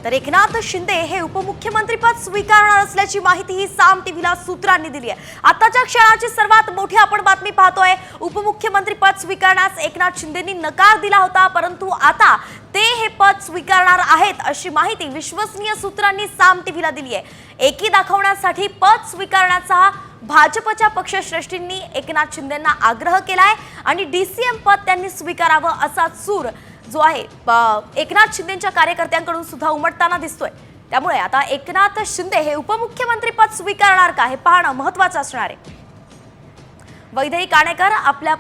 तर एकनाथ शिंदे हे उपमुख्यमंत्रीपद स्वीकारणार असल्याची माहिती ही साम टीव्हीला सूत्रांनी दिली आहे। आताच्या क्षणाची सर्वात मोठी आपण बातमी पाहतोय। उपमुख्यमंत्रीपद स्वीकारण्यास एकनाथ शिंदेंनी नकार दिला होता, परंतु आता ते हे पद स्वीकारणार आहेत अशी माहिती विश्वसनीय सूत्रांनी साम टीव्हीला दिली आहे। एकी दाखवण्यासाठी पद स्वीकारण्याचा भाजपच्या पक्षश्रेष्ठींनी एकनाथ शिंदेंना आग्रह केलाय आणि डीसीएम पद त्यांनी स्वीकारावं असा सूर जो आहे एकनाथ शिंदेंच्या कार्यकर्त्यांकडून सुद्धा उमटताना दिसतोय। त्यामुळे आता एकनाथ शिंदे हे उपमुख्यमंत्री पद स्वीकारणार का हे पाहणं महत्त्वाचं असणार आहे। वैदेही काणेकर आपल्या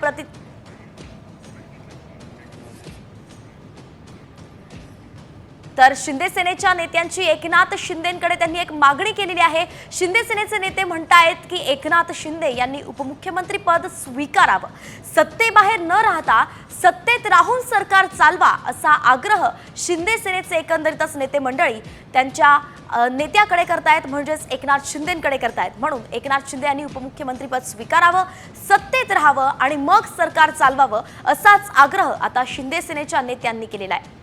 तर शिंदे सेनेच्या नेत्यांची एकनाथ शिंदेंकडे त्यांनी एक मागणी केलेली आहे। शिंदे सेनेचे नेते म्हणतायत की एकनाथ शिंदे यांनी उपमुख्यमंत्री पद स्वीकारावं, सत्तेबाहेर न राहता सत्तेत राहून सरकार चालवा असा आग्रह शिंदे सेनेचे एकंदरीतच नेते मंडळी त्यांच्या नेत्याकडे करतायत, म्हणजेच एकनाथ शिंदेंकडे करतायत। म्हणून एकनाथ शिंदे यांनी उपमुख्यमंत्री पद स्वीकारावं, सत्तेत राहावं आणि मग सरकार चालवावं असाच आग्रह आता शिंदे सेनेच्या नेत्यांनी केलेला आहे।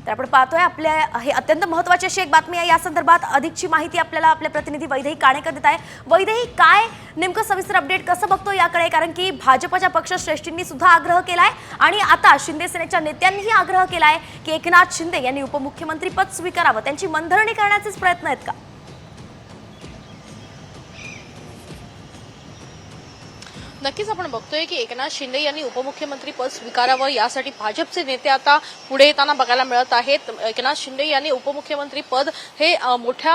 तर आपण पाहतोय आपल्या हे अत्यंत महत्त्वाची अशी एक बातमी आहे। या संदर्भात अधिकची माहिती आपल्याला आपले प्रतिनिधी वैदेही काणेकर देत आहे। वैदेही, काय नेमकं सविस्तर अपडेट कसं बघतो याकडे, कारण की भाजपच्या पक्षश्रेष्ठींनी सुद्धा आग्रह केलाय आणि आता शिंदे सेनेच्या नेत्यांनीही आग्रह केलाय की एकनाथ शिंदे यांनी उपमुख्यमंत्री पद स्वीकारावं, त्यांची मनधरणी करण्याचेच प्रयत्न आहेत का? नक्कीच आपण बघतोय की एकनाथ शिंदे यांनी उपमुख्यमंत्री पद स्वीकारावं यासाठी भाजपचे नेते आता पुढे येताना बघायला मिळत आहेत। एकनाथ शिंदे यांनी उपमुख्यमंत्री पद हे मोठ्या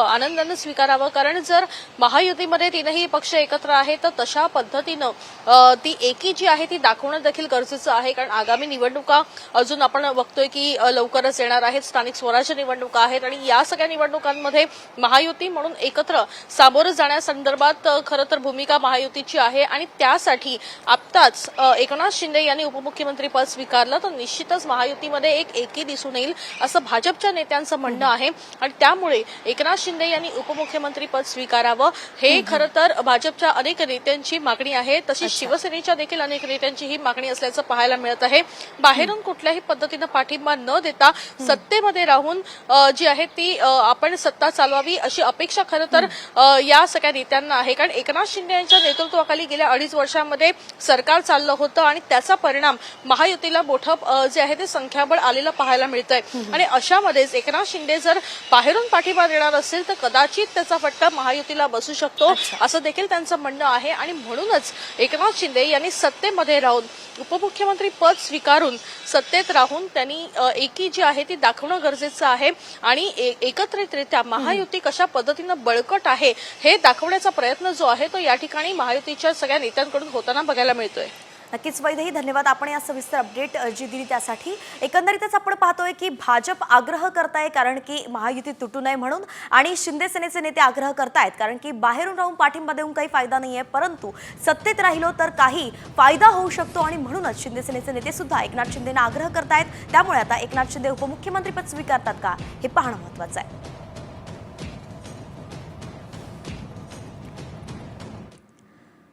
आनंदाने स्वीकारावं, कारण जर महायुतीमध्ये तीनही पक्ष एकत्र आहेत तर तशा पद्धतीनं ती एकी जी आहे ती दाखवणं देखील गरजेचं आहे। कारण आगामी निवडणुका अजून आपण बघतोय की लवकरच येणार आहेत, स्थानिक स्वराज्य निवडणुका आहेत आणि या सगळ्या निवडणुकांमध्ये महायुती म्हणून एकत्र सामोरं जाण्यासंदर्भात खरं तर भूमिका महायुतीची आहे आणि त्यासाठी आत्ताच एकनाथ शिंदे यांनी उपमुख्यमंत्री पद स्वीकारलं तर निश्चितच महायुतीमध्ये एक एकी दिसून येईल असं भाजपच्या नेत्यांचं म्हणणं आहे आणि त्यामुळे एकनाथ शिंदे यांनी उपमुख्यमंत्री पद स्वीकारावं हे खरं तर भाजपच्या अनेक नेत्यांची मागणी आहे। तशीच शिवसेनेच्या देखील अनेक नेत्यांची ही मागणी असल्याचं पाहायला मिळत आहे। बाहेरून कुठल्याही पद्धतीनं पाठिंबा न देता सत्तेमध्ये राहून जी आहे ती आपण सत्ता चालवावी अशी अपेक्षा खरं तर या सगळ्या नेत्यांना आहे। कारण एकनाथ शिंदे यांच्या नेतृत्वाखाली गेल्या 2.5 वर्षांमध्ये सरकार चाललं होतं आणि त्याचा परिणाम महायुतीला मोठं जे आहे ते संख्याबळ आलेलं पाहायला मिळतंय आणि अशामध्येच एकनाथ शिंदे जर बाहेरून पाठिंबा देणार असेल तर कदाचित त्याचा फटका महायुतीला बसू शकतो असं देखील त्यांचं म्हणणं आहे आणि म्हणूनच एकनाथ शिंदे यांनी सत्तेमध्ये राहून उपमुख्यमंत्री पद स्वीकारून सत्तेत राहून त्यांनी एकी जी आहे ती दाखवणं गरजेचं आहे आणि एकत्रितरित्या महायुती कशा पद्धतीनं बळकट आहे हे दाखवण्याचा प्रयत्न जो आहे तो या ठिकाणी महायुतीच्या सगळ्या नेत्यांकडून होताना बघायला मिळतोय। नक्कीच वैदेही, धन्यवाद आपण या सविस्तर अपडेट जी दिली त्यासाठी। एकंदरीतच आपण पाहतोय की भाजप आग्रह करताय कारण की महायुती तुटू नये म्हणून, आणि शिंदे सेनेचे नेते आग्रह करतायत कारण की बाहेरून राहून पाठिंबा देऊन काही फायदा नाहीये, परंतु सत्तेत राहिलो तर काही फायदा होऊ शकतो आणि म्हणूनच शिंदे सेनेचे नेते सुद्धा एकनाथ शिंदेंना आग्रह करतायत। त्यामुळे आता एकनाथ शिंदे उपमुख्यमंत्रीपद स्वीकारतात का हे पाहणं महत्त्वाचं आहे।